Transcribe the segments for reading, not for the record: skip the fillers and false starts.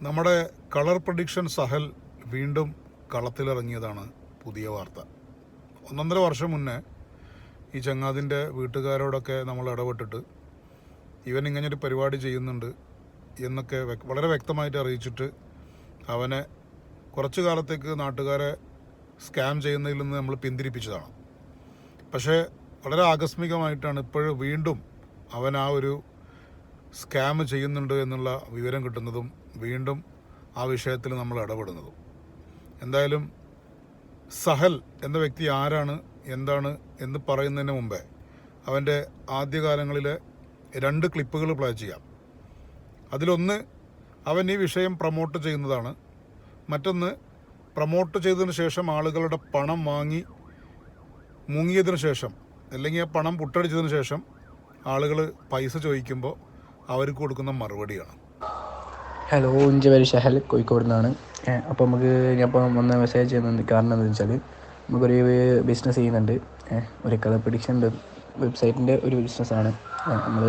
നമ്മുടെ colour prediction Sahal വീണ്ടും കളത്തിലിറങ്ങിയതാണ് പുതിയ വാർത്ത. 1.5 വർഷം മുന്നേ ഈ ചങ്ങാതിൻ്റെ വീട്ടുകാരോടൊക്കെ നമ്മൾ ഇടപെട്ടിട്ട് ഇവൻ ഇങ്ങനൊരു പരിപാടി ചെയ്യുന്നുണ്ട് എന്നൊക്കെ വളരെ വ്യക്തമായിട്ട് അറിയിച്ചിട്ട് അവനെ കുറച്ചു കാലത്തേക്ക് നാട്ടുകാരെ സ്കാം ചെയ്യുന്നതിൽ നിന്ന് നമ്മൾ പിന്തിരിപ്പിച്ചതാണ്. പക്ഷേ വളരെ ആകസ്മികമായിട്ടാണ് ഇപ്പോഴും വീണ്ടും അവൻ ആ ഒരു സ്കാം ചെയ്യുന്നുണ്ട് എന്നുള്ള വിവരം കിട്ടുന്നതും വീണ്ടും ആ വിഷയത്തിൽ നമ്മൾ ഇടപെടുന്നതും. എന്തായാലും സഹൽ എന്ന വ്യക്തി ആരാണ് എന്താണ് എന്ന് പറയുന്നതിന് മുമ്പേ അവൻ്റെ ആദ്യകാലങ്ങളിലെ 2 ക്ലിപ്പുകൾ പ്ലേ ചെയ്യാം. അതിലൊന്ന് അവൻ ഈ വിഷയം പ്രൊമോട്ട് ചെയ്യുന്നതാണ്. മറ്റൊന്ന് പ്രൊമോട്ട് ചെയ്തതിന് ശേഷം ആളുകളുടെ പണം വാങ്ങി മുങ്ങിയതിന് ശേഷം അല്ലെങ്കിൽ ആ പണം പുട്ടടിച്ചതിന് ശേഷം ആളുകൾ പൈസ ചോദിക്കുമ്പോൾ അവർക്ക് കൊടുക്കുന്ന മറുപടിയാണ്. ഹലോ, എൻ്റെ പേര് ഷഹൽ, കോഴിക്കോട് നിന്നാണ്. അപ്പോൾ ഞാനിപ്പോൾ വന്ന മെസ്സേജ് ചെയ്യുന്നത് കാരണം എന്താണെന്ന് വെച്ചാൽ നമുക്കൊരു ബിസിനസ് ചെയ്യുന്നുണ്ട്. ഒരു കളർ പ്രഡിക്ഷൻ്റെ വെബ്സൈറ്റിൻ്റെ ഒരു ബിസിനസ്സാണ്. നമ്മൾ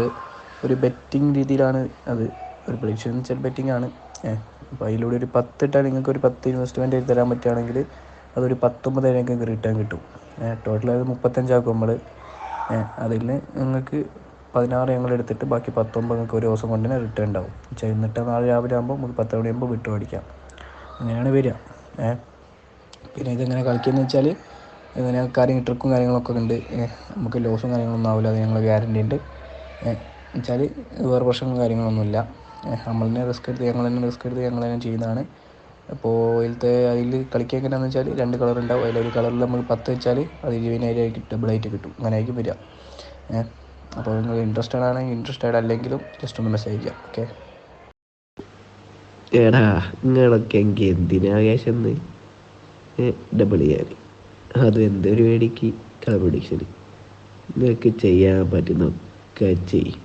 ഒരു ബെറ്റിംഗ് രീതിയിലാണ് അത്. ഒരു പ്രഡിക്ഷൻ എന്ന് വെച്ചാൽ ബെറ്റിംഗ് ആണ്. അപ്പോൾ അതിലൂടെ ഒരു 10 ഇട്ടാൽ നിങ്ങൾക്ക് ഒരു 10 ഇൻവെസ്റ്റ്മെൻറ്റ് ചെയ്ത് തരാൻ പറ്റുകയാണെങ്കിൽ അതൊരു 19 നിങ്ങൾക്ക് റിട്ടേൺ കിട്ടും. ടോട്ടൽ അത് 35 ആക്കും നമ്മൾ. അതിൽ നിങ്ങൾക്ക് 16 ഞങ്ങൾ എടുത്തിട്ട് ബാക്കി 19 നിങ്ങൾക്ക് ഒരു ദിവസം കൊണ്ട് തന്നെ റിട്ടേൺ ഉണ്ടാവും. എന്നിട്ട് നാളെ രാവിലെ ആകുമ്പോൾ നമുക്ക് 10 മണിയാകുമ്പോൾ വിട്ടു മേടിക്കാം. അങ്ങനെയാണ് വരിക. പിന്നെ ഇതെങ്ങനെ കളിക്കുകയെന്ന് വെച്ചാൽ ഇങ്ങനെ ട്രിക്കും കാര്യങ്ങളൊക്കെ ഉണ്ട്. നമുക്ക് ലോസും കാര്യങ്ങളൊന്നും ആവില്ല, അത് ഞങ്ങൾ ഗ്യാരണ്ടി ഉണ്ട്. വെച്ചാൽ വേറെ പ്രശ്നങ്ങളും കാര്യങ്ങളൊന്നുമില്ല. ഞങ്ങൾ തന്നെ റിസ്ക് എടുത്ത് ഞങ്ങൾ തന്നെ ചെയ്യുന്നതാണ്. അപ്പോൾ അതിൽ കളിക്കുക എങ്ങനെയാണെന്ന് വെച്ചാൽ 2 കളർ ഉണ്ടാവും. അതിലൊരു കളറിൽ നമ്മൾ 10 വെച്ചാൽ അത് 20,000 ഡബിളായിട്ട് കിട്ടും. അങ്ങനെ ആയിരിക്കും വരിക. അപ്പോൾ നിങ്ങൾ ഇൻട്രസ്റ്റഡ് ആണെങ്കിൽ ഇൻട്രസ്റ്റഡ് അല്ലെങ്കിലും ജസ്റ്റ് ഒന്ന് മെസ്സേജ് ചെയ്യാം. ഓക്കെ. എടാ, നിങ്ങളൊക്കെ എനിക്ക് എന്തിനാ ക്യാഷ് ഡബിൾ ചെയ്യാൻ? അതും എന്തൊരു വേടിക്ക് കളർ പ്രൊഡിക്ഷന്. നിങ്ങൾക്ക് ചെയ്യാൻ പറ്റുന്നൊക്കെ ചെയ്യും.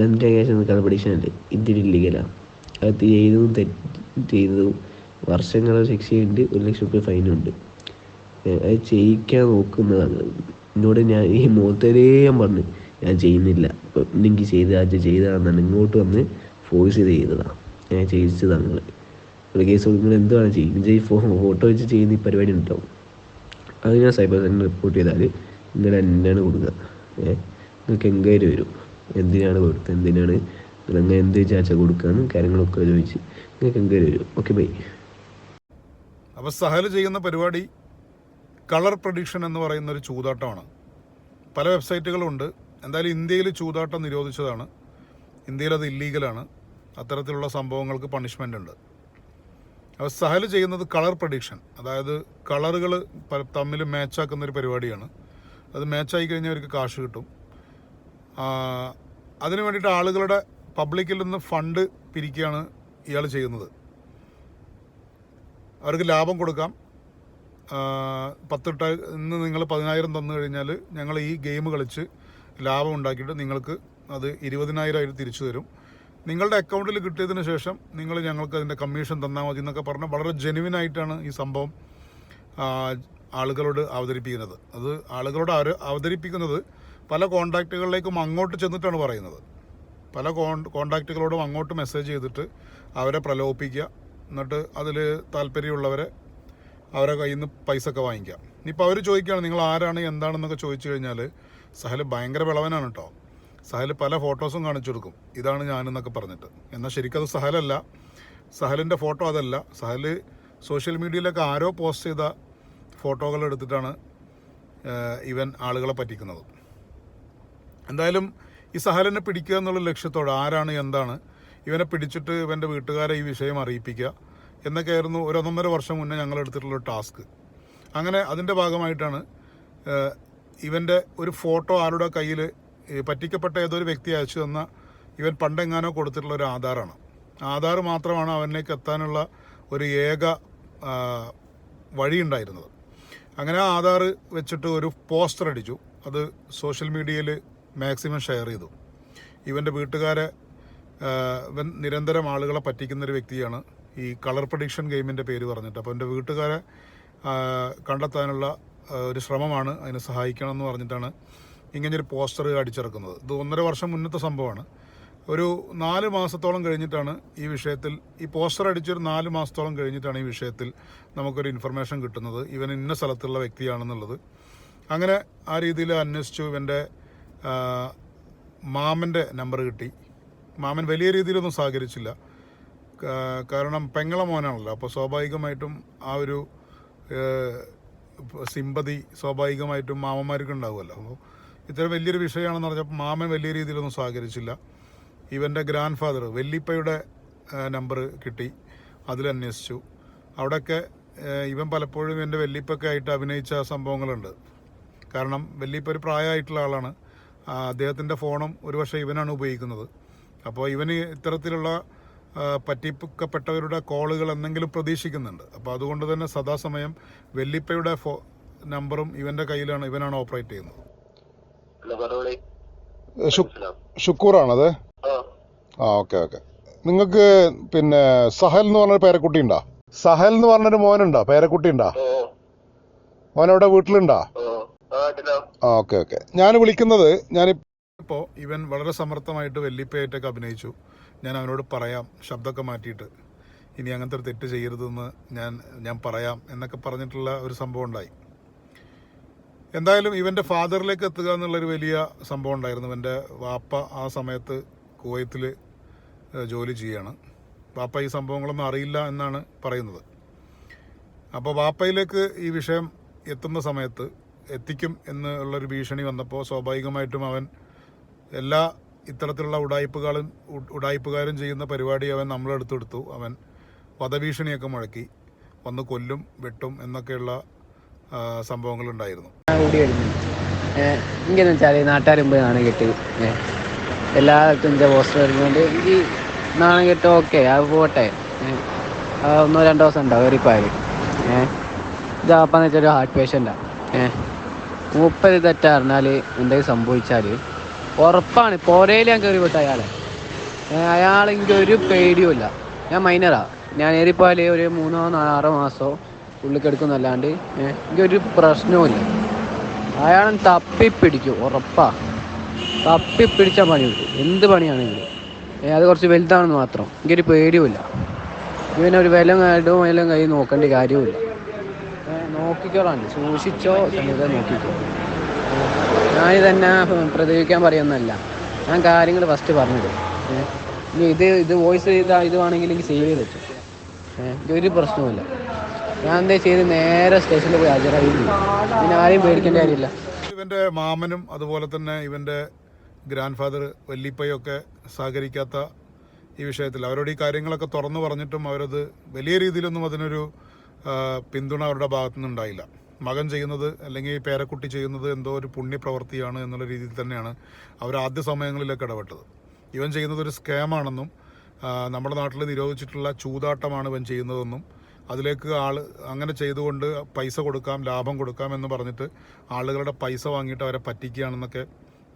എന്തിനാ ക്യാഷ് കളർ പ്രൊഡിക്ഷൻ അല്ലേ? ഇതിന് ഇല്ലീഗലാണ്. അത് ചെയ്തതും വർഷങ്ങളെ ശിക്ഷയുണ്ട്, 1 ലക്ഷം രൂപ ഫൈനുണ്ട്. അത് ചെയ്യിക്കാൻ നോക്കുന്നതാണ്. എന്നോട് ഞാൻ ഈ മുഖത്തേരേ ഞാൻ പറഞ്ഞു ഞാൻ ചെയ്യുന്നില്ല, ഇപ്പം എനിക്ക് ചെയ്തതാണെന്നാണ് ഇങ്ങോട്ട് വന്ന് ഫോഴ്സ് ചെയ്തതാണ്. ഞാൻ ചെയ്യിച്ചതാണ്. ഒരു കേസ് നിങ്ങൾ എന്താണ് ചെയ്യും ഫോട്ടോ വെച്ച് ചെയ്യുന്ന ഈ പരിപാടി ഉണ്ടാവും. അത് ഞാൻ സൈബർ സെൻ്ററിൽ റിപ്പോർട്ട് ചെയ്താൽ നിങ്ങൾ എന്നാണ് കൊടുക്കുക. നിങ്ങൾക്ക് എൻക്വയറി വരും. എന്തിനാണ് കൊടുത്തത്, എന്തിനാണ് നിങ്ങൾ എന്ത് വിചാരിച്ചാൽ കൊടുക്കാമെന്ന് കാര്യങ്ങളൊക്കെ ചോദിച്ച് നിങ്ങൾക്ക് എൻക്വയറി വരും. Okay, bye. അപ്പോൾ സഹൽ ചെയ്യുന്ന പരിപാടി കളർ പ്രഡിക്ഷൻ എന്ന് പറയുന്ന ഒരു ചൂതാട്ടമാണ്. പല വെബ്സൈറ്റുകളുണ്ട്. എന്തായാലും ഇന്ത്യയിൽ ചൂതാട്ടം നിരോധിച്ചതാണ്. ഇന്ത്യയിൽ അത് ഇല്ലീഗലാണ്. അത്തരത്തിലുള്ള സംഭവങ്ങൾക്ക് പണിഷ്മെൻ്റ് ഉണ്ട്. അപ്പോൾ സഹൽ ചെയ്യുന്നത് കളർ പ്രഡിക്ഷൻ, അതായത് കളറുകൾ തമ്മിൽ മാച്ചാക്കുന്നൊരു പരിപാടിയാണ്. അത് മാച്ചായി കഴിഞ്ഞാൽ അവർക്ക് കാശ് കിട്ടും. അതിനു വേണ്ടിയിട്ട് ആളുകളുടെ പബ്ലിക്കിൽ നിന്ന് ഫണ്ട് പിരിക്കുകയാണ് ഇയാൾ ചെയ്യുന്നത്. അവർക്ക് ലാഭം കൊടുക്കാം. 10 ഇട്ട ഇന്ന് നിങ്ങൾ 10,000 തന്നു കഴിഞ്ഞാൽ ഞങ്ങൾ ഈ ഗെയിം കളിച്ച് ലാഭം ഉണ്ടാക്കിയിട്ട് നിങ്ങൾക്ക് അത് 20,000 തിരിച്ചു തരും. നിങ്ങളുടെ അക്കൗണ്ടിൽ കിട്ടിയതിന് ശേഷം നിങ്ങൾ ഞങ്ങൾക്ക് അതിൻ്റെ കമ്മീഷൻ തന്നാൽ മതി എന്നൊക്കെ പറഞ്ഞാൽ വളരെ ജെനുവിനായിട്ടാണ് ഈ സംഭവം ആളുകളോട് അവതരിപ്പിക്കുന്നത്. അത് ആളുകളോട് അവതരിപ്പിക്കുന്നത് പല കോൺടാക്റ്റുകളിലേക്കും അങ്ങോട്ട് ചെന്നിട്ടാണ് പറയുന്നത്. പല കോൺടാക്റ്റുകളോടും അങ്ങോട്ട് മെസ്സേജ് ചെയ്തിട്ട് അവരെ പ്രലോഭിപ്പിക്കുക. എന്നിട്ട് അതിൽ താല്പര്യമുള്ളവരെ അവരെ കയ്യിൽ നിന്ന് പൈസ ഒക്കെ വാങ്ങിക്കാം. ഇനിയിപ്പോൾ അവർ ചോദിക്കുകയാണ് നിങ്ങൾ ആരാണ് എന്താണെന്നൊക്കെ ചോദിച്ചു കഴിഞ്ഞാൽ സഹൽ ഭയങ്കര വിളവനാണ് കേട്ടോ. സഹൽ പല ഫോട്ടോസും കാണിച്ചു കൊടുക്കും, ഇതാണ് ഞാനെന്നൊക്കെ പറഞ്ഞിട്ട്. എന്നാൽ ശരിക്കും അത് സഹലല്ല. സഹലിൻ്റെ ഫോട്ടോ അതല്ല. സഹൽ സോഷ്യൽ മീഡിയയിലൊക്കെ ആരോ പോസ്റ്റ് ചെയ്ത ഫോട്ടോകൾ എടുത്തിട്ടാണ് ഇവൻ ആളുകളെ പറ്റിക്കുന്നത്. എന്തായാലും ഈ സഹലിനെ പിടിക്കുക എന്നുള്ള ലക്ഷ്യത്തോടെ ആരാണ് എന്താണ് ഇവനെ പിടിച്ചിട്ട് ഇവൻ്റെ വീട്ടുകാരെ ഈ വിഷയം അറിയിപ്പിക്കുക എന്നൊക്കെയായിരുന്നു 1.5 വർഷം മുന്നേ ഞങ്ങൾ എടുത്തിട്ടുള്ളൊരു ടാസ്ക്. അങ്ങനെ അതിൻ്റെ ഭാഗമായിട്ടാണ് ഇവൻ്റെ ഒരു ഫോട്ടോ ആരുടെ കയ്യിൽ പറ്റിക്കപ്പെട്ട ഏതൊരു വ്യക്തി അയച്ചു തന്ന ഇവൻ പണ്ടെങ്ങാനോ കൊടുത്തിട്ടുള്ള ഒരു ആധാറാണ്. ആധാർ മാത്രമാണ് അവനിലേക്ക് എത്താനുള്ള ഒരു ഏക വഴിയുണ്ടായിരുന്നത്. അങ്ങനെ ആ ആധാർ വെച്ചിട്ട് ഒരു പോസ്റ്റർ അടിച്ചു. അത് സോഷ്യൽ മീഡിയയിൽ മാക്സിമം ഷെയർ ചെയ്തു. ഇവൻ്റെ വീട്ടുകാരെ ഇവൻ നിരന്തരം ആളുകളെ പറ്റിക്കുന്നൊരു വ്യക്തിയാണ് ഈ കളർ പ്രഡിക്ഷൻ ഗെയിമിൻ്റെ പേര് പറഞ്ഞിട്ട്. അപ്പോൾ എൻ്റെ വീട്ടുകാരെ കണ്ടെത്താനുള്ള ഒരു ശ്രമമാണ്, അതിനെ സഹായിക്കണം എന്ന് പറഞ്ഞിട്ടാണ് ഇങ്ങനൊരു പോസ്റ്റർ അടിച്ചിറക്കുന്നത്. ഇത് 1.5 വർഷം മുന്നത്തെ സംഭവമാണ്. ഒരു 4 മാസത്തോളം കഴിഞ്ഞിട്ടാണ് ഈ വിഷയത്തിൽ, ഈ പോസ്റ്റർ അടിച്ചൊരു 4 മാസത്തോളം കഴിഞ്ഞിട്ടാണ് ഈ വിഷയത്തിൽ നമുക്കൊരു ഇൻഫർമേഷൻ കിട്ടുന്നത്, ഇവൻ ഇന്ന സ്ഥലത്തുള്ള വ്യക്തിയാണെന്നുള്ളത്. അങ്ങനെ ആ രീതിയിൽ അന്വേഷിച്ചു. ഇവൻ്റെ മാമൻ്റെ നമ്പർ കിട്ടി. മാമൻ വലിയ രീതിയിലൊന്നും സഹകരിച്ചില്ല. കാരണം പെങ്ങളെ മോനാണല്ലോ, അപ്പോൾ സ്വാഭാവികമായിട്ടും ആ ഒരു സിമ്പതി സ്വാഭാവികമായിട്ടും മാമന്മാർക്ക് ഉണ്ടാവുമല്ലോ. അപ്പോൾ ഇത്തരം വലിയൊരു വിഷയമാണെന്ന് പറഞ്ഞപ്പോൾ മാമൻ വലിയ രീതിയിലൊന്നും സഹകരിച്ചില്ല. ഇവൻ്റെ ഗ്രാൻഡ് ഫാദർ വെല്ലിപ്പയുടെ നമ്പർ കിട്ടി, അതിലന്വേഷിച്ചു. അവിടെയൊക്കെ ഇവൻ പലപ്പോഴും എൻ്റെ വെല്ലിപ്പൊക്കെ ആയിട്ട് അഭിനയിച്ച സംഭവങ്ങളുണ്ട്. കാരണം വെല്ലിപ്പ ഒരു പ്രായമായിട്ടുള്ള ആളാണ്. അദ്ദേഹത്തിൻ്റെ ഫോണും ഒരുപക്ഷെ ഇവനാണ് ഉപയോഗിക്കുന്നത്. അപ്പോൾ ഇവന് ഇത്തരത്തിലുള്ള പറ്റിക്കപ്പെട്ടവരുടെ കോളുകൾ എന്തെങ്കിലും പ്രതീക്ഷിക്കുന്നുണ്ട്. അപ്പോൾ അതുകൊണ്ട് തന്നെ സദാസമയം വെല്ലിപ്പയുടെ നമ്പറും ഇവൻ്റെ കയ്യിലാണ്, ഇവനാണ് ഓപ്പറേറ്റ് ചെയ്യുന്നത്. ഷുക്കൂറാണത്. ഓക്കെ. നിങ്ങൾക്ക് പിന്നെ സഹൽ എന്ന് പറഞ്ഞൊരു പേരക്കുട്ടി ഉണ്ടോ? സഹൽ എന്ന് പറഞ്ഞൊരു മോനുണ്ടോ, പേരക്കുട്ടി ഉണ്ടോ? മോനവിടെ വീട്ടിലുണ്ടോ? ഓക്കെ. ഞാൻ വിളിക്കുന്നത്, ഇപ്പോൾ ഇവൻ വളരെ സമർത്ഥമായിട്ട് വെല്ലിപ്പയായിട്ടൊക്കെ അഭിനയിച്ചു. ഞാൻ അവനോട് പറയാം, ശബ്ദമൊക്കെ മാറ്റിയിട്ട് ഇനി അങ്ങനത്തെ ഒരു തെറ്റ് ചെയ്യരുതെന്ന് ഞാൻ പറയാം എന്നൊക്കെ പറഞ്ഞിട്ടുള്ള ഒരു സംഭവം ഉണ്ടായി. എന്തായാലും ഇവൻ്റെ ഫാദറിലേക്ക് എത്തുക എന്നുള്ളൊരു വലിയ സംഭവം ഉണ്ടായിരുന്നു. ഇവൻ്റെ വാപ്പ ആ സമയത്ത് കുവൈത്തിൽ ജോലി ചെയ്യാണ്. വാപ്പ ഈ സംഭവങ്ങളൊന്നും അറിയില്ല എന്നാണ് പറയുന്നത്. അപ്പോൾ വാപ്പയിലേക്ക് ഈ വിഷയം എത്തുന്ന സമയത്ത് എത്തിക്കും എന്നുള്ളൊരു ഭീഷണി വന്നപ്പോൾ സ്വാഭാവികമായിട്ടും അവൻ എല്ലാ ഇത്തരത്തിലുള്ള ഉടായിപ്പുകാരും ചെയ്യുന്ന പരിപാടി അവൻ നമ്മളെടുത്തെടുത്തു. അവൻ വധഭീഷണിയൊക്കെ മുഴക്കി, വന്ന് കൊല്ലും വെട്ടും എന്നൊക്കെയുള്ള സംഭവങ്ങളുണ്ടായിരുന്നു. എനിക്കെന്ന് വെച്ചാൽ നാട്ടുകാർ മുമ്പ് നാണം കെട്ട് എല്ലായിടത്തും എൻ്റെ പോസ്റ്റർ വരുന്നുണ്ട്. എനിക്ക് നാണം കെട്ട് ഓക്കെ, അത് പോട്ടെ. 1-2 ദിവസം ഉണ്ടാവും വെറിപ്പായാലും. ഇതാപ്പാന്ന് വെച്ചാൽ ഒരു ഹാർട്ട് പേഷ്യൻ്റാണ്. മൂപ്പര് തെറ്ററിഞ്ഞാൽ എന്തെങ്കിലും സംഭവിച്ചാൽ ഉറപ്പാണ് പോരയിൽ ഞാൻ കയറി വിട്ട അയാളെനിക്ക് ഒരു പേടിയുമില്ല. ഞാൻ മൈനറാണ്. ഞാൻ ഏറിപ്പോയാൽ ഒരു 3-6 മാസമോ ഉള്ളിൽ കിടക്കുന്നല്ലാണ്ട് എനിക്കൊരു പ്രശ്നവുമില്ല. അയാളെ തപ്പിപ്പിടിക്കും, ഉറപ്പാണ്. തപ്പിപ്പിടിച്ചാൽ പണി കിട്ടും, എന്ത് പണിയാണെങ്കിലും. അത് കുറച്ച് വലുതാണെന്ന് മാത്രം. എനിക്കൊരു പേടിയുമില്ല. ഇവനൊരു വിലം കൈ നോക്കേണ്ട കാര്യവുമില്ല. നോക്കിക്കോളാണ്ട്, സൂക്ഷിച്ചോ സമയത്ത് നോക്കിക്കോ. ഞാൻ തന്നെ പ്രതികരിക്കാൻ പറയുന്നതല്ല, ഞാൻ കാര്യങ്ങൾ ഫസ്റ്റ് പറഞ്ഞിടും. ഇനി ഇത് വോയിസ് ചെയ്താൽ ഇത് വേണമെങ്കിൽ എനിക്ക് സേവ് ചെയ്ത് വെച്ചു. ഒരു പ്രശ്നവുമില്ല. ഞാൻ എന്താ ചെയ്ത് നേരെ സ്റ്റേഷനിൽ പോയി ഹാജരായിരുന്നു. പിന്നെ ആരെയും പേടിക്കേണ്ട കാര്യമില്ല. ഇവൻ്റെ മാമനും അതുപോലെ തന്നെ ഇവൻ്റെ ഗ്രാൻഡ് ഫാദർ വല്ലിപ്പയൊക്കെ സഹകരിക്കാത്ത ഈ വിഷയത്തിൽ അവരോട് ഈ കാര്യങ്ങളൊക്കെ തുറന്നു പറഞ്ഞിട്ടും അവരത് വലിയ രീതിയിലൊന്നും അതിനൊരു പിന്തുണ അവരുടെ ഭാഗത്തുനിന്ന് ഉണ്ടായില്ല. മകൻ ചെയ്യുന്നത് അല്ലെങ്കിൽ പേരക്കുട്ടി ചെയ്യുന്നത് എന്തോ ഒരു പുണ്യപ്രവൃത്തിയാണ് എന്നുള്ള രീതിയിൽ തന്നെയാണ് അവർ ആദ്യ സമയങ്ങളിലൊക്കെ ഇടപെട്ടത്. ഇവൻ ചെയ്യുന്നത് ഒരു സ്കാമാണെന്നും നമ്മുടെ നാട്ടിൽ നിരോധിച്ചിട്ടുള്ള ചൂതാട്ടമാണ് ഇവൻ ചെയ്യുന്നതെന്നും അതിലേക്ക് അങ്ങനെ ചെയ്തുകൊണ്ട് പൈസ കൊടുക്കാം, ലാഭം കൊടുക്കാം എന്ന് പറഞ്ഞിട്ട് ആളുകളുടെ പൈസ വാങ്ങിയിട്ട് അവരെ പറ്റിക്കുകയാണെന്നൊക്കെ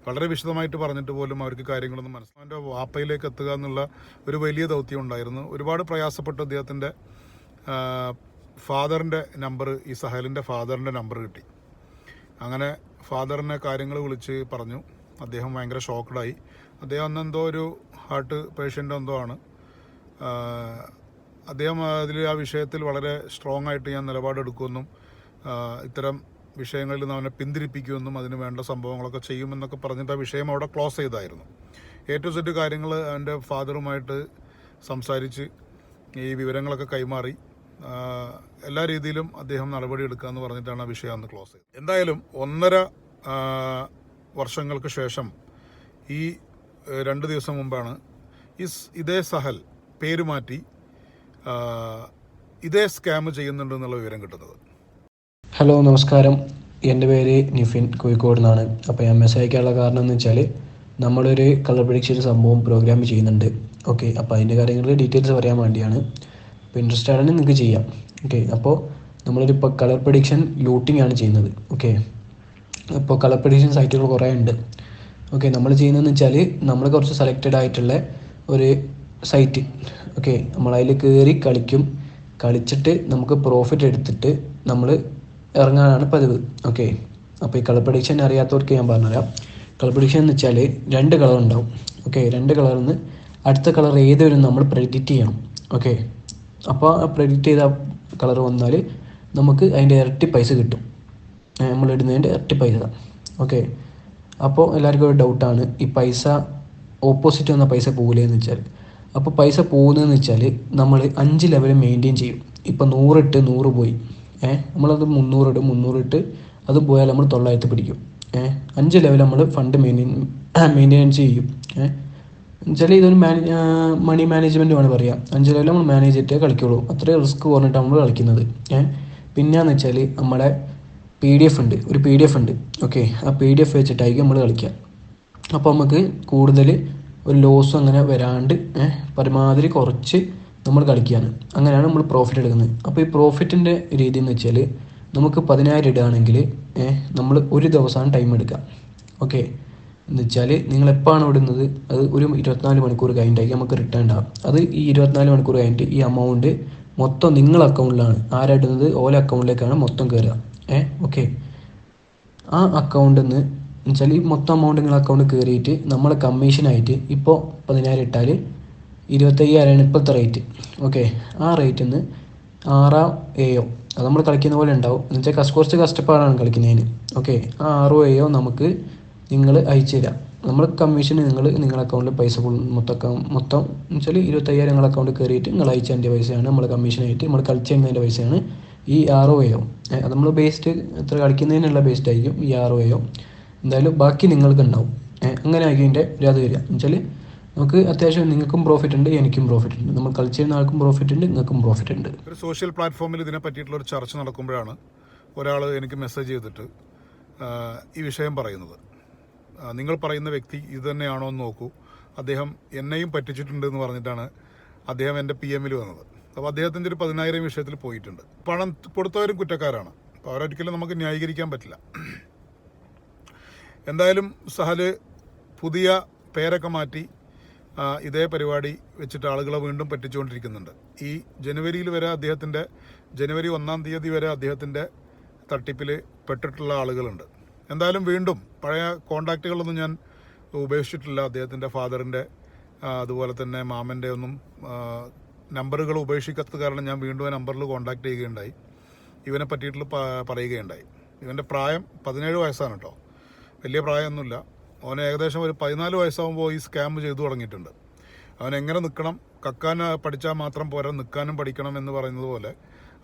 വളരെ വിശദമായിട്ട് പറഞ്ഞിട്ട് പോലും അവർക്ക് കാര്യങ്ങളൊന്നും മനസ്സിലാവും. അവൻ്റെ വാപ്പയിലേക്ക് എത്തുക എന്നുള്ള ഒരു വലിയ ദൗത്യം ഉണ്ടായിരുന്നു. ഒരുപാട് പ്രയാസപ്പെട്ട് അദ്ദേഹത്തിൻ്റെ ഫാദറിൻ്റെ നമ്പർ, ഈ സഹലിൻ്റെ ഫാദറിൻ്റെ നമ്പർ കിട്ടി. അങ്ങനെ ഫാദറിനെ കാര്യങ്ങൾ വിളിച്ച് പറഞ്ഞു. അദ്ദേഹം ഭയങ്കര ഷോക്ക്ഡായി. അദ്ദേഹം അന്നെന്തോ ഒരു ഹാർട്ട് പേഷ്യൻ്റ് എന്തോ ആണ്. അദ്ദേഹം ആ വിഷയത്തിൽ വളരെ സ്ട്രോങ് ആയിട്ട് ഞാൻ നിലപാടെടുക്കുമെന്നും ഇത്തരം വിഷയങ്ങളിൽ നിന്ന് അവനെ പിന്തിരിപ്പിക്കുമെന്നും അതിന് വേണ്ട സംഭവങ്ങളൊക്കെ ചെയ്യുമെന്നൊക്കെ പറഞ്ഞിട്ട് ആ വിഷയം അവിടെ ക്ലോസ് ചെയ്തായിരുന്നു. A to Z കാര്യങ്ങൾ എൻ്റെ ഫാദറുമായിട്ട് സംസാരിച്ച് ഈ വിവരങ്ങളൊക്കെ കൈമാറി എല്ലാ രീതിയിലും അദ്ദേഹം നടപടിയെടുക്കുക എന്ന് പറഞ്ഞിട്ടാണ് ആ വിഷയം അന്ന് ക്ലോസ് ചെയ്തത്. എന്തായാലും 1.5 വർഷങ്ങൾക്ക് ശേഷം ഈ 2 ദിവസം മുമ്പാണ് ഇതേ സഹൽ പേര് മാറ്റി ഇതേ സ്കാം ചെയ്യുന്നുണ്ടെന്നുള്ള വിവരം കിട്ടുന്നത്. ഹലോ, നമസ്കാരം. എൻ്റെ പേര് നിഫിൻ, കോഴിക്കോട് നിന്നാണ്. അപ്പോൾ ഞാൻ മെസ്സേജ് അയക്കാനുള്ള കാരണം എന്ന് വെച്ചാൽ നമ്മളൊരു കളർ പ്രഡിക്ഷൻ സംഭവം പ്രോഗ്രാം ചെയ്യുന്നുണ്ട്. ഓക്കെ, അപ്പോൾ അതിൻ്റെ കാര്യങ്ങൾ ഡീറ്റെയിൽസ് പറയാൻ വേണ്ടിയാണ്. അപ്പോൾ ഇൻട്രസ്റ്റ് ആണെങ്കിൽ നിങ്ങൾക്ക് ചെയ്യാം. ഓക്കെ, അപ്പോൾ നമ്മളൊരു ഇപ്പോൾ കളർ പ്രഡിക്ഷൻ ലൂട്ടിംഗ് ആണ് ചെയ്യുന്നത്. ഓക്കെ, അപ്പോൾ കളർ പ്രഡിക്ഷൻ സൈറ്റുകൾ കുറേ ഉണ്ട്. ഓക്കെ, നമ്മൾ ചെയ്യുന്നതെന്ന് വെച്ചാൽ നമ്മൾ കുറച്ച് സെലക്റ്റഡ് ആയിട്ടുള്ള ഒരു സൈറ്റ്, ഓക്കെ, നമ്മളതിൽ കയറി കളിച്ചിട്ട് നമുക്ക് പ്രോഫിറ്റ് എടുത്തിട്ട് നമ്മൾ ഇറങ്ങാനാണ് പതിവ്. ഓക്കെ, അപ്പോൾ ഈ കളർ പ്രഡിക്ഷൻ അറിയാത്തവർക്ക് ഞാൻ പറഞ്ഞുതരാം. കളർ പ്രഡിക്ഷൻ എന്ന് വെച്ചാൽ 2 കളർ ഉണ്ടാവും. ഓക്കെ, 2 കളറിൽ നിന്ന് അടുത്ത കളർ ഏതൊരു നമ്മൾ പ്രെഡിക്റ്റ് ചെയ്യണം. ഓക്കെ, അപ്പോൾ ആ പ്രെഡിക്റ്റ് ചെയ്ത കളർ വന്നാൽ നമുക്ക് അതിൻ്റെ ഇരട്ടി പൈസ കിട്ടും. നമ്മൾ ഇടുന്നതിൻ്റെ ഇരട്ടി പൈസ. ഓക്കെ, അപ്പോൾ എല്ലാവർക്കും ഒരു ഡൗട്ടാണ്, ഈ പൈസ ഓപ്പോസിറ്റ് വന്ന പൈസ പോകില്ലെന്ന് വെച്ചാൽ. അപ്പോൾ പൈസ പോകുന്നതെന്ന് വെച്ചാൽ നമ്മൾ 5 ലെവൽ മെയിൻറ്റെയിൻ ചെയ്യും. ഇപ്പോൾ 100 ഇട്ട് 100 പോയി, നമ്മളത് 300 ഇടും, 300 ഇട്ട് അത് പോയാൽ നമ്മൾ 900 പിടിക്കും. 5 ലെവൽ നമ്മൾ ഫണ്ട് മെയിൻ്റെനൻസ് ചെയ്യും. എന്നുവെച്ചാൽ ഇതൊരു മണി മാനേജ്മെൻറ്റ് വേണം പറയാം. 5 ലെവൽ നമ്മൾ മാനേജ് ചെയ്തിട്ടേ കളിക്കുള്ളൂ. അത്രയും റിസ്ക് കുറഞ്ഞിട്ടാണ് നമ്മൾ കളിക്കുന്നത്. പിന്നെയെന്ന് വെച്ചാൽ നമ്മുടെ PDF ഉണ്ട്, ഒരു PDF ഉണ്ട്. ഓക്കെ, ആ PDF വെച്ചിട്ടായിരിക്കും നമ്മൾ കളിക്കുക. അപ്പോൾ നമുക്ക് കൂടുതൽ ഒരു ലോസും അങ്ങനെ വരാണ്ട് പരമാവധി കുറച്ച് നമ്മൾ കളിക്കുകയാണ്. അങ്ങനെയാണ് നമ്മൾ പ്രോഫിറ്റ് എടുക്കുന്നത്. അപ്പോൾ ഈ പ്രോഫിറ്റിൻ്റെ രീതി എന്ന് വെച്ചാൽ നമുക്ക് 10,000 ഇടുകയാണെങ്കിൽ നമ്മൾ ഒരു ദിവസമാണ് ടൈം എടുക്കുക. ഓക്കെ, എന്ന് വെച്ചാൽ നിങ്ങൾ എപ്പോഴാണ് ഇടുന്നത് അത് ഒരു 24 മണിക്കൂർ കഴിഞ്ഞിട്ടായിരിക്കും നമുക്ക് റിട്ടേൺ ഉണ്ടാകും. അത് ഈ 24 മണിക്കൂർ കഴിഞ്ഞിട്ട് ഈ എമൗണ്ട് മൊത്തം നിങ്ങളുടെ അക്കൗണ്ടിലാണ്, ആരായിടുന്നത് ഓല അക്കൗണ്ടിലേക്കാണ് മൊത്തം കയറുക. ഓക്കെ, ആ അക്കൗണ്ടിൽ നിന്ന് എന്നുവെച്ചാൽ ഈ മൊത്തം എമൗണ്ട് നിങ്ങളുടെ അക്കൗണ്ടിൽ കയറിയിട്ട് നമ്മളെ കമ്മീഷനായിട്ട് ഇപ്പോൾ 10,000 ഇട്ടാൽ 25,000 ഇപ്പോഴത്തെ റേറ്റ്. ഓക്കെ, ആ റേറ്റിൽ നിന്ന് 6 7 അത് നമ്മൾ കളിക്കുന്ന പോലെ ഉണ്ടാവും. എന്ന് വെച്ചാൽ കുറച്ച് കഷ്ടപ്പാടാണ് കളിക്കുന്നതിന്. ഓക്കെ, ആ 6 7 നമുക്ക് നിങ്ങൾ അയച്ചു തരാം. നമ്മൾ കമ്മീഷൻ നിങ്ങളുടെ അക്കൗണ്ടിൽ പൈസ മൊത്തം എന്ന് വെച്ചാൽ 25,000 നിങ്ങളുടെ അക്കൗണ്ടിൽ കയറിയിട്ട് നിങ്ങൾ അയച്ചതിൻ്റെ പൈസയാണ് നമ്മൾ കമ്മീഷനായിട്ട് നമ്മൾ കളിച്ചു തരുന്നതിൻ്റെ പൈസയാണ് ഈ 6 7. അത് നമ്മൾ ബേസ്ഡ് എത്ര കളിക്കുന്നതിനുള്ള ബേസ്ഡ് ആയിരിക്കും ഈ 6 7. എന്തായാലും ബാക്കി നിങ്ങൾക്ക് ഉണ്ടാവും. അങ്ങനെ ആയിരിക്കും ഇതിൻ്റെ അത് വരിക. എന്ന് വെച്ചാൽ നമുക്ക് അത്യാവശ്യം നിങ്ങൾക്കും പ്രോഫിറ്റ് ഉണ്ട്, എനിക്കും പ്രോഫിറ്റ് ഉണ്ട്, നമ്മൾ കളിച്ചു തരുന്ന ആൾക്കും പ്രോഫിറ്റ് ഉണ്ട്, നിങ്ങൾക്കും പ്രോഫിറ്റ് ഉണ്ട്. ഒരു സോഷ്യൽ പ്ലാറ്റ്ഫോമിൽ ഇതിനെ പറ്റിയിട്ടുള്ള ഒരു ചർച്ച നടക്കുമ്പോഴാണ് ഒരാൾ എനിക്ക് മെസ്സേജ് ചെയ്തിട്ട് ഈ വിഷയം പറയുന്നത്. നിങ്ങൾ പറയുന്ന വ്യക്തി ഇത് തന്നെയാണോ എന്ന് നോക്കൂ, അദ്ദേഹം എന്നെയും പറ്റിച്ചിട്ടുണ്ട് എന്ന് പറഞ്ഞിട്ടാണ് അദ്ദേഹം എൻ്റെ PM-ൽ വന്നത്. അപ്പോൾ അദ്ദേഹത്തിൻ്റെ ഒരു 10,000 വിഷയത്തിൽ പോയിട്ടുണ്ട്. പണം കൊടുത്തവരും കുറ്റക്കാരാണ്. അപ്പോൾ അവരൊരിക്കലും നമുക്ക് ന്യായീകരിക്കാൻ പറ്റില്ല. എന്തായാലും സഹല് പുതിയ പേരൊക്കെ മാറ്റി ഇതേ പരിപാടി വെച്ചിട്ട് ആളുകളെ വീണ്ടും പറ്റിച്ചുകൊണ്ടിരിക്കുന്നുണ്ട്. ഈ ജനുവരിയിൽ വരെ ജനുവരി 1-ാം തീയതി വരെ അദ്ദേഹത്തിൻ്റെ തട്ടിപ്പിൽ പെട്ടിട്ടുള്ള ആളുകളുണ്ട്. എന്തായാലും വീണ്ടും പഴയ കോണ്ടാക്റ്റുകളൊന്നും ഞാൻ ഉപേക്ഷിച്ചിട്ടില്ല. അദ്ദേഹത്തിൻ്റെ ഫാദറിൻ്റെ അതുപോലെ തന്നെ മാമൻ്റെ ഒന്നും നമ്പറുകൾ ഉപേക്ഷിക്കാത്തത് കാരണം ഞാൻ വീണ്ടും ആ നമ്പറിൽ കോണ്ടാക്ട് ചെയ്യുകയുണ്ടായി. ഇവനെ പറ്റിയിട്ടുള്ള പറയുകയുണ്ടായി. ഇവൻ്റെ പ്രായം 17 വയസ്സാണ് കേട്ടോ, വലിയ പ്രായമൊന്നുമില്ല. അവന് ഏകദേശം ഒരു 14 വയസ്സാകുമ്പോൾ ഈ സ്കാം ചെയ്തു തുടങ്ങിയിട്ടുണ്ട്. അവൻ എങ്ങനെ നിൽക്കണം, കക്കാൻ പഠിച്ചാൽ മാത്രം പോരാ, നിൽക്കാനും പഠിക്കണം എന്ന് പറയുന്നത് പോലെ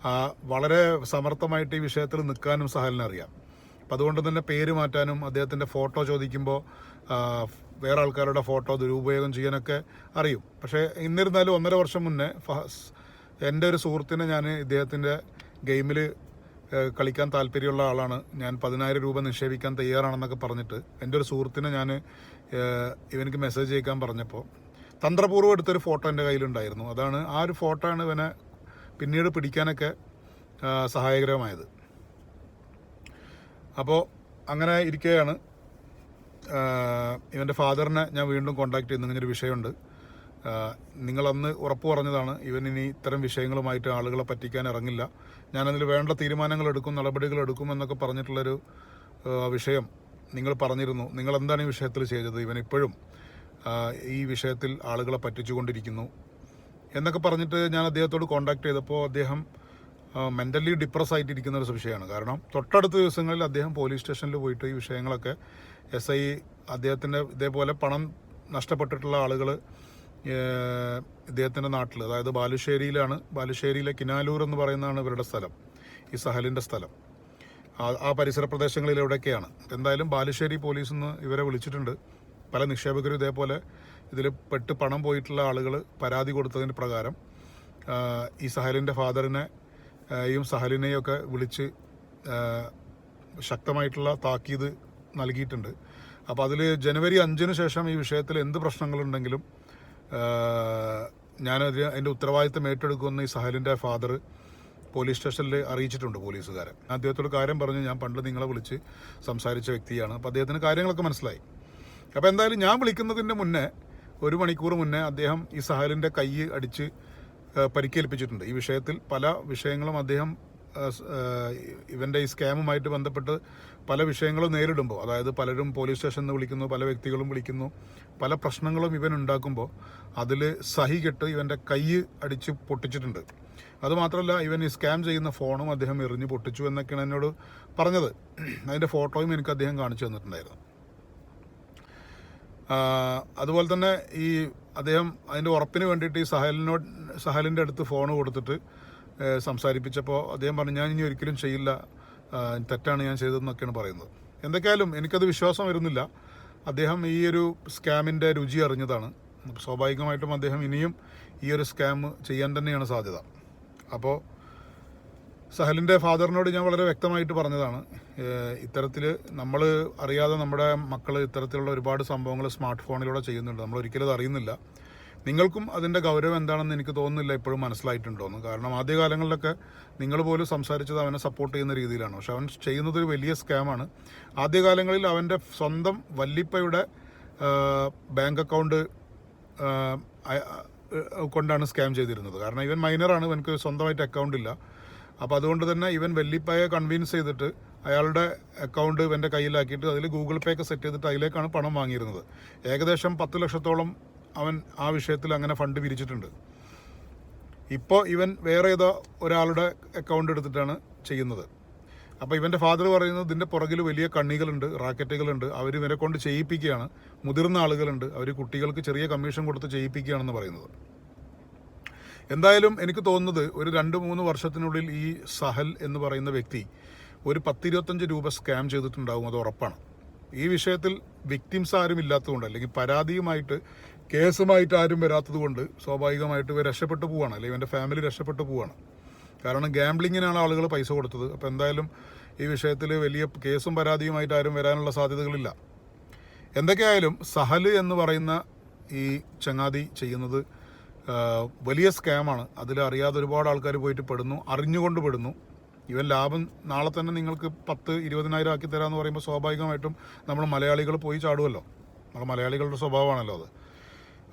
വളരെ സമർത്ഥമായിട്ട് ഈ വിഷയത്തിൽ നിൽക്കാനും സഹലിനറിയാം. അപ്പം അതുകൊണ്ട് തന്നെ പേര് മാറ്റാനും അദ്ദേഹത്തിൻ്റെ ഫോട്ടോ ചോദിക്കുമ്പോൾ വേറെ ആൾക്കാരുടെ ഫോട്ടോ ദുരുപയോഗം ചെയ്യാനൊക്കെ അറിയും. പക്ഷേ എന്നിരുന്നാലും 1.5 വർഷം മുന്നേ എൻ്റെ ഒരു സുഹൃത്തിനെ ഞാൻ ഇദ്ദേഹത്തിൻ്റെ ഗെയിമിൽ കളിക്കാൻ താല്പര്യമുള്ള ആളാണ്, ഞാൻ 10,000 രൂപ നിക്ഷേപിക്കാൻ തയ്യാറാണെന്നൊക്കെ പറഞ്ഞിട്ട് എൻ്റെ ഒരു സുഹൃത്തിനെ ഞാൻ ഇവനക്ക് മെസ്സേജ് അയക്കാൻ പറഞ്ഞപ്പോൾ തന്ത്രപൂർവ്വം എടുത്തൊരു ഫോട്ടോ എൻ്റെ കയ്യിലുണ്ടായിരുന്നു. അതാണ് ആ ഒരു ഫോട്ടോ ആണ് ഇവനെ പിന്നീട് പിടിക്കാനൊക്കെ സഹായകരമായത്. അപ്പോൾ അങ്ങനെ ഇരിക്കുകയാണ് ഇവൻ്റെ ഫാദറിനെ ഞാൻ വീണ്ടും കോൺടാക്ട് ചെയ്യുന്നു. ഇങ്ങനൊരു വിഷയമുണ്ട്, നിങ്ങളന്ന് ഉറപ്പ് പറഞ്ഞതാണ് ഇവൻ ഇനി ഇത്തരം വിഷയങ്ങളുമായിട്ട് ആളുകളെ പറ്റിക്കാൻ ഇറങ്ങില്ല, ഞാനതിൽ വേണ്ട തീരുമാനങ്ങൾ എടുക്കും, നടപടികൾ എടുക്കും എന്നൊക്കെ പറഞ്ഞിട്ടുള്ളൊരു വിഷയം നിങ്ങൾ പറഞ്ഞിരുന്നു. നിങ്ങൾ എന്താണ് ഈ വിഷയത്തിൽ ചെയ്തത്? ഇവൻ ഇപ്പോഴും ഈ വിഷയത്തിൽ ആളുകളെ പറ്റിച്ചുകൊണ്ടിരിക്കുന്നു എന്നൊക്കെ പറഞ്ഞിട്ട് ഞാൻ അദ്ദേഹത്തോട് കോൺടാക്ട് ചെയ്തപ്പോൾ അദ്ദേഹം മെൻ്റലി ഡിപ്രസ് ആയിട്ടിരിക്കുന്ന ഒരു വിഷയമാണ്. കാരണം തൊട്ടടുത്ത ദിവസങ്ങളിൽ അദ്ദേഹം പോലീസ് സ്റ്റേഷനിൽ പോയിട്ട് ഈ വിഷയങ്ങളൊക്കെ SI അദ്ദേഹത്തിൻ്റെ ഇതേപോലെ പണം നഷ്ടപ്പെട്ടിട്ടുള്ള ആളുകൾ ഇദ്ദേഹത്തിൻ്റെ നാട്ടിൽ, അതായത് ബാലുശ്ശേരിയിലെ കിനാലൂർ എന്ന് പറയുന്നതാണ് ഇവരുടെ സ്ഥലം, ഈ സഹലിൻ്റെ സ്ഥലം. ആ പരിസര പ്രദേശങ്ങളിലെവിടെയൊക്കെയാണ്. എന്തായാലും ബാലുശ്ശേരി പോലീസിൽ നിന്ന് ഇവരെ വിളിച്ചിട്ടുണ്ട്. പല നിക്ഷേപകരും ഇതേപോലെ ഇതിൽ പെട്ട് പണം പോയിട്ടുള്ള ആളുകൾ പരാതി കൊടുത്തതിന് പ്രകാരം ഈ സഹലിൻ്റെ ഫാദറിനെയും സഹലിനെയും ഒക്കെ വിളിച്ച് ശക്തമായിട്ടുള്ള താക്കീത് നൽകിയിട്ടുണ്ട്. അപ്പോൾ അതിൽ ജനുവരി 5-ന് ശേഷം ഈ വിഷയത്തിൽ എന്ത് പ്രശ്നങ്ങളുണ്ടെങ്കിലും അതിൻ്റെ ഉത്തരവാദിത്തം ഏറ്റെടുക്കുമെന്ന് ഈ സഹലിൻ്റെ ഫാദർ പോലീസ് സ്റ്റേഷനിൽ അറിയിച്ചിട്ടുണ്ട് പോലീസുകാരെ. അദ്ദേഹത്തോട് കാര്യം പറഞ്ഞു, ഞാൻ പണ്ട് നിങ്ങളെ വിളിച്ച് സംസാരിച്ച വ്യക്തിയാണ്. അപ്പോൾ അദ്ദേഹത്തിന് കാര്യങ്ങളൊക്കെ മനസ്സിലായി. അപ്പോൾ എന്തായാലും ഞാൻ വിളിക്കുന്നതിൻ്റെ മുന്നേ 1 മണിക്കൂർ മുന്നേ അദ്ദേഹം ഈ സഹലിൻ്റെ കൈ അടിച്ച് പരിക്കേൽപ്പിച്ചിട്ടുണ്ട്. ഈ വിഷയത്തിൽ പല വിഷയങ്ങളും അദ്ദേഹം ഇവൻ്റെ ഈ സ്കാമുമായിട്ട് ബന്ധപ്പെട്ട് പല വിഷയങ്ങളും നേരിടുമ്പോൾ, അതായത് പലരും പോലീസ് സ്റ്റേഷനിൽ നിന്ന് വിളിക്കുന്നു, പല വ്യക്തികളും വിളിക്കുന്നു, പല പ്രശ്നങ്ങളും ഇവൻ ഉണ്ടാക്കുമ്പോൾ അതിൽ സഹി കെട്ട് ഇവൻ്റെ കൈ അടിച്ച് പൊട്ടിച്ചിട്ടുണ്ട്. അതുമാത്രമല്ല, ഇവൻ ഈ സ്കാം ചെയ്യുന്ന ഫോണും അദ്ദേഹം എറിഞ്ഞ് പൊട്ടിച്ചു എന്നൊക്കെയാണ് എന്നോട് പറഞ്ഞത്. അതിൻ്റെ ഫോട്ടോയും എനിക്ക് അദ്ദേഹം കാണിച്ചു തന്നിട്ടുണ്ടായിരുന്നു. അതുപോലെ തന്നെ ഈ അദ്ദേഹം അതിൻ്റെ ഉറപ്പിന് വേണ്ടിയിട്ട് ഈ സഹലിൻ്റെ അടുത്ത് ഫോൺ കൊടുത്തിട്ട് സംസാരിപ്പിച്ചപ്പോൾ അദ്ദേഹം പറഞ്ഞു, ഞാൻ ഇനി ഒരിക്കലും ചെയ്യില്ല, തെറ്റാണ് ഞാൻ ചെയ്തതെന്നൊക്കെയാണ് പറയുന്നത്. എന്തൊക്കെയായാലും എനിക്കത് വിശ്വാസം വരുന്നില്ല. അദ്ദേഹം ഈ ഒരു സ്കാമിൻ്റെ രുചി അറിഞ്ഞതാണ്. സ്വാഭാവികമായിട്ടും അദ്ദേഹം ഇനിയും ഈ ഒരു സ്കാം ചെയ്യാൻ തന്നെയാണ് സാധ്യത. അപ്പോൾ സഹലിൻ്റെ ഫാദറിനോട് ഞാൻ വളരെ വ്യക്തമായിട്ട് പറഞ്ഞതാണ്, ഇത്തരത്തിൽ നമ്മൾ അറിയാതെ നമ്മുടെ മക്കൾ ഇത്തരത്തിലുള്ള ഒരുപാട് സംഭവങ്ങൾ സ്മാർട്ട് ഫോണിലൂടെ ചെയ്യുന്നുണ്ട്. നമ്മൾ ഒരിക്കലും അത് അറിയുന്നില്ല. നിങ്ങൾക്കും അതിൻ്റെ ഗൗരവം എന്താണെന്ന് എനിക്ക് തോന്നുന്നില്ല ഇപ്പോഴും മനസ്സിലായിട്ടുണ്ടോയെന്ന്. കാരണം ആദ്യകാലങ്ങളിലൊക്കെ നിങ്ങൾ പോലും സംസാരിച്ചത് അവനെ സപ്പോർട്ട് ചെയ്യുന്ന രീതിയിലാണ്. പക്ഷെ അവൻ ചെയ്യുന്നത് ഒരു വലിയ സ്കാമാണ്. ആദ്യകാലങ്ങളിൽ അവൻ്റെ സ്വന്തം വല്ലിപ്പയുടെ ബാങ്ക് അക്കൗണ്ട് കൊണ്ടാണ് സ്കാം ചെയ്തിരുന്നത്. കാരണം ഇവൻ മൈനറാണ്, ഇവനക്ക് സ്വന്തമായിട്ട് അക്കൗണ്ട് ഇല്ല. അപ്പോൾ അതുകൊണ്ട് തന്നെ ഇവൻ വല്ലിപ്പയെ കൺവിൻസ് ചെയ്തിട്ട് അയാളുടെ അക്കൗണ്ട് ഇവൻ്റെ കയ്യിലാക്കിയിട്ട് അതിൽ ഗൂഗിൾ പേ ഒക്കെ സെറ്റ് ചെയ്തിട്ട് അതിലേക്കാണ് പണം വാങ്ങിയിരുന്നത്. ഏകദേശം 10 ലക്ഷത്തോളം അവൻ ആ വിഷയത്തിൽ അങ്ങനെ ഫണ്ട് പിരിച്ചിട്ടുണ്ട്. ഇപ്പോൾ ഇവൻ വേറെ ഏതോ ഒരാളുടെ അക്കൗണ്ട് എടുത്തിട്ടാണ് ചെയ്യുന്നത്. അപ്പോൾ ഇവൻ്റെ ഫാദർ പറയുന്നത് ഇതിൻ്റെ പുറകിൽ വലിയ കണ്ണികളുണ്ട്, റാക്കറ്റുകളുണ്ട്, അവർ ഇവരെ കൊണ്ട് ചെയ്യിപ്പിക്കുകയാണ്. മുതിർന്ന ആളുകളുണ്ട്, അവർ കുട്ടികൾക്ക് ചെറിയ കമ്മീഷൻ കൊടുത്ത് ചെയ്യിപ്പിക്കുകയാണെന്ന് പറയുന്നത്. എന്തായാലും എനിക്ക് തോന്നുന്നത് ഒരു 2-3 വർഷത്തിനുള്ളിൽ ഈ സഹൽ എന്ന് പറയുന്ന വ്യക്തി ഒരു 10-25 രൂപ സ്കാം ചെയ്തിട്ടുണ്ടാകും, അത് ഉറപ്പാണ്. ഈ വിഷയത്തിൽ വിക്ടിംസ് ആരും ഇല്ലാത്തതുകൊണ്ട്, അല്ലെങ്കിൽ പരാതിയുമായിട്ട് കേസുമായിട്ട് ആരും വരാത്തത് കൊണ്ട് സ്വാഭാവികമായിട്ട് ഇവർ രക്ഷപ്പെട്ടു പോവുകയാണ്, അല്ലെങ്കിൽ ഇവൻ്റെ ഫാമിലി രക്ഷപ്പെട്ടു പോവുകയാണ്. കാരണം ഗാംബ്ലിങ്ങിനാണ് ആളുകൾ പൈസ കൊടുത്തത്. അപ്പോൾ എന്തായാലും ഈ വിഷയത്തിൽ വലിയ കേസും പരാതിയുമായിട്ട് ആരും വരാനുള്ള സാധ്യതകളില്ല. എന്തൊക്കെയായാലും സഹൽ എന്ന് പറയുന്ന ഈ ചങ്ങാതി ചെയ്യുന്നത് വലിയ സ്കാമാണ്. അതിൽ അറിയാതെ ഒരുപാട് ആൾക്കാർ പോയിട്ട് പെടുന്നു, അറിഞ്ഞുകൊണ്ട് പെടുന്നു. ഇവൻ ലാഭം നാളെ തന്നെ നിങ്ങൾക്ക് 10-20,000 ആക്കി തരാമെന്ന് പറയുമ്പോൾ സ്വാഭാവികമായിട്ടും നമ്മൾ മലയാളികൾ പോയി ചാടുമല്ലോ. നമ്മൾ മലയാളികളുടെ സ്വഭാവമാണല്ലോ അത്.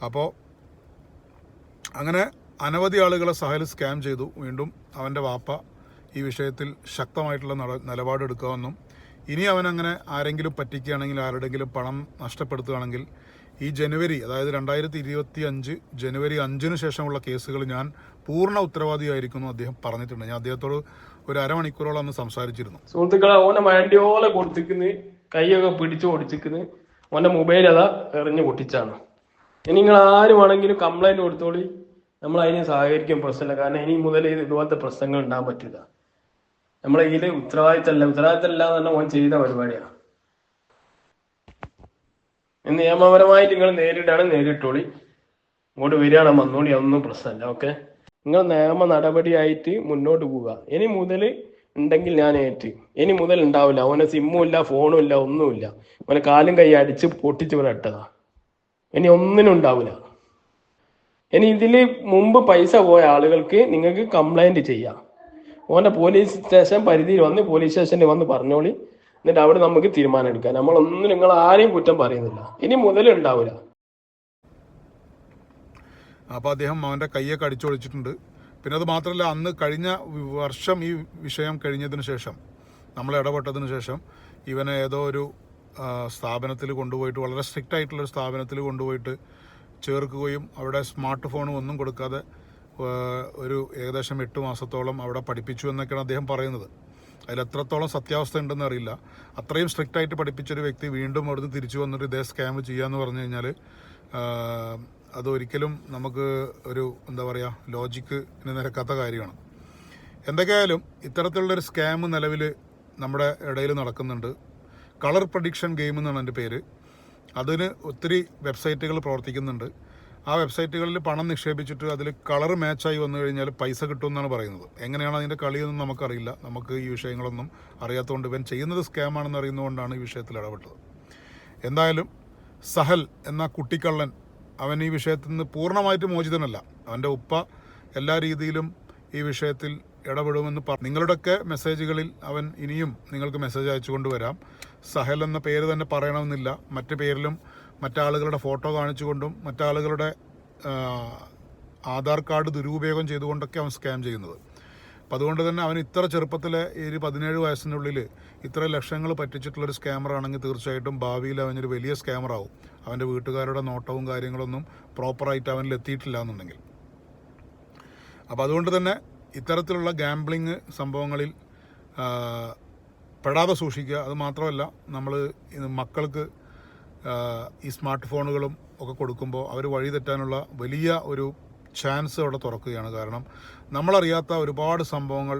അപ്പോൾ അങ്ങനെ അനവധി ആളുകളെ സഹൽ സ്കാം ചെയ്തു. വീണ്ടും അവൻ്റെ വാപ്പ ഈ വിഷയത്തിൽ ശക്തമായിട്ടുള്ള നിലപാടെടുക്കാമെന്നും ഇനി അവനങ്ങനെ ആരെങ്കിലും പറ്റിക്കുകയാണെങ്കിൽ, ആരുടെങ്കിലും പണം നഷ്ടപ്പെടുത്തുകയാണെങ്കിൽ ഈ ജനുവരി, അതായത് 2025 ജനുവരി 5 ശേഷമുള്ള കേസുകൾ ഞാൻ പൂർണ്ണ ഉത്തരവാദിയായിരിക്കുന്നു അദ്ദേഹം പറഞ്ഞിട്ടുണ്ട്. ഞാൻ അദ്ദേഹത്തോട് ഒരു അരമണിക്കൂറോളം അന്ന് സംസാരിച്ചിരുന്നു. സുഹൃത്തുക്കളെ, ഓനെ മണ്ടിയോലെ കൊടുത്തിക്കുന്നു, കൈയൊക്കെ പിടിച്ചു ഓടിച്ചിക്കുന്നു, ഓന്റെ മൊബൈൽ അതാ എറിഞ്ഞു പൊട്ടിച്ചാണ്. ഇനി നിങ്ങൾ ആരും ആണെങ്കിലും കംപ്ലൈന്റ് കൊടുത്തോളി, നമ്മൾ അതിന് സഹകരിക്കും, പ്രശ്നമില്ല. കാരണം ഇനി മുതൽ ഇതുപോലത്തെ പ്രശ്നങ്ങൾ ഉണ്ടാകാൻ പറ്റില്ല. നമ്മളെ ഇതിൽ ഉത്തരവാദിത്തമല്ല എന്ന് പറഞ്ഞാൽ ഓൻ ചെയ്ത പരിപാടിയാണ്. നിയമപരമായിട്ട് നിങ്ങൾ നേരിട്ടോളി, ഇങ്ങോട്ട് വരികയാണ് വന്നോളി, അതൊന്നും പ്രശ്നമില്ല. ഓക്കെ, നിങ്ങൾ നിയമ നടപടിയായിട്ട് മുന്നോട്ട് പോവുക. ഇനി മുതൽ ഉണ്ടെങ്കിൽ ഞാൻ ഏറ്റ്, ഇനി മുതൽ ഉണ്ടാവില്ല. അവനെ സിമ്മും ഇല്ല, ഫോണും ഇല്ല, ഒന്നുമില്ല. അവനെ കാലും കൈ അടിച്ച് പൊട്ടിച്ച് ഇവിടെ ഇട്ടതാ. ഇനി ഒന്നിനും ഉണ്ടാവില്ല. ഇനി ഇതിൽ മുമ്പ് പൈസ പോയ ആളുകൾക്ക് നിങ്ങൾക്ക് കംപ്ലൈന്റ് ചെയ്യാം. ഓന്റെ പോലീസ് സ്റ്റേഷൻ പരിധിയിൽ വന്ന് പോലീസ് സ്റ്റേഷനിൽ വന്ന് പറഞ്ഞോളി, എന്നിട്ട് അവിടെ നമുക്ക് തീരുമാനം എടുക്കാം. നമ്മളൊന്നും നിങ്ങൾ ആരെയും കുറ്റം പറയുന്നില്ല, ഇനി മുതൽ ഉണ്ടാവില്ല. അപ്പോൾ അദ്ദേഹം അവൻ്റെ കയ്യൊക്കെ അടിച്ചൊളിച്ചിട്ടുണ്ട്. പിന്നെ അത് മാത്രമല്ല, അന്ന് കഴിഞ്ഞ വർഷം ഈ വിഷയം കഴിഞ്ഞതിന് ശേഷം, നമ്മൾ ഇടപെട്ടതിന് ശേഷം ഇവനെ ഏതോ ഒരു സ്ഥാപനത്തിൽ കൊണ്ടുപോയിട്ട്, വളരെ സ്ട്രിക്റ്റ് ആയിട്ടുള്ളൊരു സ്ഥാപനത്തിൽ കൊണ്ടുപോയിട്ട് ചേർക്കുകയും അവിടെ സ്മാർട്ട് ഫോണും ഒന്നും കൊടുക്കാതെ ഒരു ഏകദേശം 8 മാസത്തോളം അവിടെ പഠിപ്പിച്ചു എന്നൊക്കെയാണ് അദ്ദേഹം പറയുന്നത്. അതിലെത്രത്തോളം സത്യാവസ്ഥ ഉണ്ടെന്ന് അറിയില്ല. അത്രയും സ്ട്രിക്റ്റ് ആയിട്ട് പഠിപ്പിച്ചൊരു വ്യക്തി വീണ്ടും അവിടുന്ന് തിരിച്ചു വന്നിട്ട് ഇതേ സ്കാം ചെയ്യാന്ന് പറഞ്ഞു കഴിഞ്ഞാൽ അതൊരിക്കലും നമുക്ക് ഒരു എന്താ പറയുക, ലോജിക്കിന് നിരക്കാത്ത കാര്യമാണ്. എന്തൊക്കെയായാലും ഇത്തരത്തിലുള്ളൊരു സ്കാം നിലവിൽ നമ്മുടെ ഇടയിൽ നടക്കുന്നുണ്ട്. കളർ പ്രഡിക്ഷൻ ഗെയിം എന്നാണ് എൻ്റെ പേര്. അതിന് ഒത്തിരി വെബ്സൈറ്റുകൾ പ്രവർത്തിക്കുന്നുണ്ട്. ആ വെബ്സൈറ്റുകളിൽ പണം നിക്ഷേപിച്ചിട്ട് അതിൽ കളർ മാച്ചായി വന്നു കഴിഞ്ഞാൽ പൈസ കിട്ടുമെന്നാണ് പറയുന്നത്. എങ്ങനെയാണ് അതിൻ്റെ കളിയെന്നും നമുക്കറിയില്ല. നമുക്ക് ഈ വിഷയങ്ങളൊന്നും അറിയാത്തതുകൊണ്ട് ഇവൻ ചെയ്യുന്നത് സ്കാമാണെന്ന് അറിയുന്നതുകൊണ്ടാണ് ഈ വിഷയത്തിൽ ഇടപെട്ടത്. എന്തായാലും സഹൽ എന്ന കുട്ടിക്കള്ളൻ അവൻ ഈ വിഷയത്തിൽ നിന്ന് പൂർണ്ണമായിട്ട് മോചിതനല്ല. അവൻ്റെ ഉപ്പ എല്ലാ രീതിയിലും ഈ വിഷയത്തിൽ ഇടപെടുമെന്ന് നിങ്ങളുടെയൊക്കെ മെസ്സേജുകളിൽ അവൻ ഇനിയും നിങ്ങൾക്ക് മെസ്സേജ് അയച്ചുകൊണ്ട് വരാം. സഹൽ എന്ന പേര് തന്നെ പറയണമെന്നില്ല. മറ്റു പേരിലും മറ്റാളുകളുടെ ഫോട്ടോ കാണിച്ചുകൊണ്ടും മറ്റാളുകളുടെ ആധാർ കാർഡ് ദുരുപയോഗം ചെയ്തുകൊണ്ടൊക്കെ അവൻ സ്കാം ചെയ്യുന്നത്. അപ്പം അതുകൊണ്ട് തന്നെ അവൻ ഇത്ര ചെറുപ്പത്തിലെ ഒരു 17 വയസ്സിനുള്ളിൽ ഇത്ര ലക്ഷങ്ങൾ പറ്റിച്ചിട്ടുള്ളൊരു സ്കാമറാണെങ്കിൽ തീർച്ചയായിട്ടും ഭാവിയിൽ അവനൊരു വലിയ സ്കാമറാവും. അവൻ്റെ വീട്ടുകാരുടെ നോട്ടവും കാര്യങ്ങളൊന്നും പ്രോപ്പറായിട്ട് അവനിൽ എത്തിയിട്ടില്ല എന്നുണ്ടെങ്കിൽ. അപ്പോൾ അതുകൊണ്ട് തന്നെ ഇത്തരത്തിലുള്ള ഗാംബ്ലിങ് സംഭവങ്ങളിൽ പെടാതെ സൂക്ഷിക്കുക. അത് മാത്രമല്ല, നമ്മൾ മക്കൾക്ക് ഈ സ്മാർട്ട് ഫോണുകളും ഒക്കെ കൊടുക്കുമ്പോൾ അവർ വഴി തെറ്റാനുള്ള വലിയ ഒരു ചാൻസ് അവിടെ തുറക്കുകയാണ്. കാരണം നമ്മളറിയാത്ത ഒരുപാട് സംഭവങ്ങൾ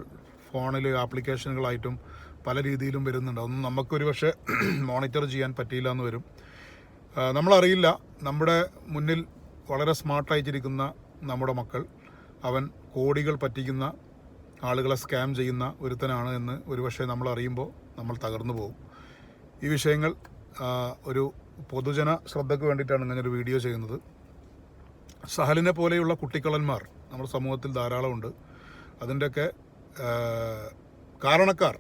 ഫോണിൽ ആപ്ലിക്കേഷനുകളായിട്ടും പല രീതിയിലും വരുന്നുണ്ട്. അതൊന്നും നമുക്കൊരു പക്ഷേ മോണിറ്റർ ചെയ്യാൻ പറ്റിയില്ല എന്ന് വരും. നമ്മളറിയില്ല, നമ്മുടെ മുന്നിൽ വളരെ സ്മാർട്ടായിട്ടിരിക്കുന്ന നമ്മുടെ മക്കൾ, അവൻ കോടികൾ പറ്റിക്കുന്ന ആളുകളെ സ്കാം ചെയ്യുന്ന ഒരുത്തനാണ് എന്ന് ഒരുപക്ഷെ നമ്മൾ അറിയുമ്പോൾ നമ്മൾ തകർന്നു പോകും. ഈ വിഷയങ്ങൾ ഒരു പൊതുജന ശ്രദ്ധയ്ക്ക് വേണ്ടിയിട്ടാണ് ഇങ്ങനൊരു വീഡിയോ ചെയ്യുന്നത്. സഹലിനെ പോലെയുള്ള കുട്ടിക്കള്ളന്മാർ നമ്മുടെ സമൂഹത്തിൽ ധാരാളമുണ്ട്. അതിൻ്റെയൊക്കെ കാരണക്കാർ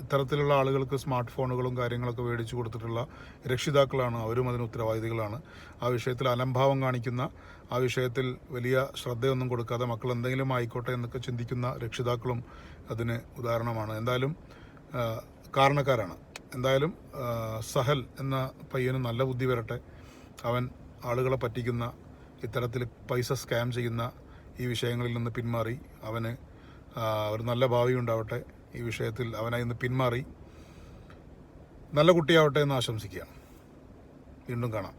ഇത്തരത്തിലുള്ള ആളുകൾക്ക് സ്മാർട്ട് ഫോണുകളും കാര്യങ്ങളൊക്കെ മേടിച്ചു കൊടുത്തിട്ടുള്ള രക്ഷിതാക്കളാണ്. അവരും അതിന് ഉത്തരവാദികളാണ്. ആ വിഷയത്തിൽ അലംഭാവം കാണിക്കുന്ന, ആ വിഷയത്തിൽ വലിയ ശ്രദ്ധയൊന്നും കൊടുക്കാതെ മക്കൾ എന്തെങ്കിലും ആയിക്കോട്ടെ എന്നൊക്കെ ചിന്തിക്കുന്ന രക്ഷിതാക്കളും അതിന് ഉദാഹരണമാണ്. എന്തായാലും കാരണക്കാരാണ്. എന്തായാലും സഹൽ എന്ന പയ്യന് നല്ല ബുദ്ധി വരട്ടെ. അവൻ ആളുകളെ പറ്റിക്കുന്ന, ഇത്തരത്തിൽ പൈസ സ്കാം ചെയ്യുന്ന ഈ വിഷയങ്ങളിൽ നിന്ന് പിന്മാറി അവന് ഒരു നല്ല ഭാവി ഉണ്ടാവട്ടെ. ഈ വിഷയത്തിൽ അവനായി നിന്ന് പിന്മാറി നല്ല കുട്ടിയാവട്ടെ എന്ന് ആശംസിക്കുകയാണ്. വീണ്ടും കാണാം.